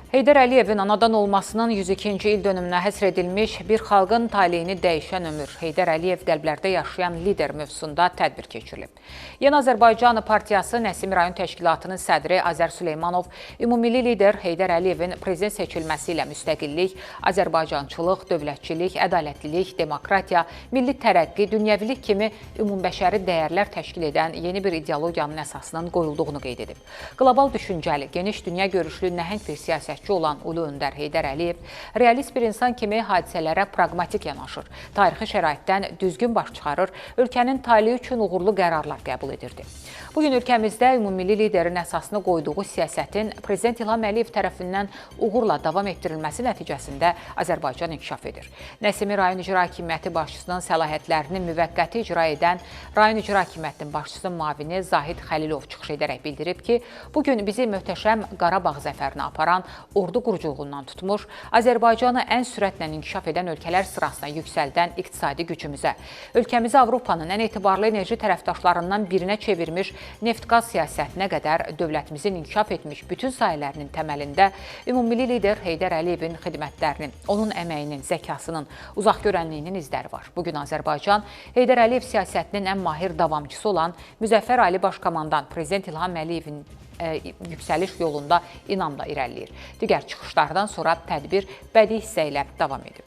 Heydər Əliyevin anadan olmasının 102-ci il dönümünə həsr edilmiş Bir xalqın taleyini dəyişən ömür, Heydər Əliyev qəlblərdə yaşayan lider mövzusunda tədbir keçirilib. Yeni Azərbaycan Partiyası Nəsimi rayon təşkilatının sədri Azər Süleymanov, ümumilli lider Heydər Əliyevin prezident seçilməsi ilə müstəqillik, Azərbaycançılıq, dövlətçilik, ədalətlilik, demokratiya, milli tərəqqi, dünyəvilik kimi ümumbəşəri dəyərlər təşkil edən yeni bir ideologiyanın əsasının qoyulduğunu qeyd edib. Qlobal düşüncəli, geniş dünya görüşlü nəhəng bir siyasətçi olan Ulu Öndər Heydər Əliyev realist bir insan kimi hadisələrə praqmatik yanaşır, tarixi şəraitdən düzgün baş çıxarır, ölkənin taleyi üçün uğurlu qərarlar qəbul edirdi. Bugün ölkəmizdə ümumilli liderin əsasını qoyduğu siyasətin Prezident İlham Əliyev tərəfindən uğurla davam etdirilməsi nəticəsində Azərbaycan inkişaf edir. Nəsimi rayon icra hakimiyyəti başçısının səlahiyyətlərini müvəqqəti icra edən rayon icra hakimiyyətinin başçısının müavini Zahid Xəlilov çıxış edərək bildirib ki, bugün bizi möhtəşəm Qarabağ zəfərinə aparan ordu quruculuğundan tutmuş, Azərbaycanı ən sürətlə inkişaf edən ölkələr sırasına yüksəldən iqtisadi gücümüzə, ölkəmizi Avropanın ən etibarlı enerji tərəfdaşlarından birinə çevirmiş neft-qaz siyasətinə qədər dövlətimizin inkişaf etmiş bütün sahələrinin təməlində ümumilli lider Heydər Əliyevin xidmətlərinin, onun əməyinin, zəkasının, uzaqgörənliyinin izləri var. Bugün Azərbaycan Heydər Əliyev siyasətinin ən mahir davamçısı olan Müzəffər Ali Başkomandan Prezident İlham Əliyevin yüksəliş yolunda inamla irəliləyir. Digər çıxışlardan sonra tədbir bədii hissə ilə davam edib.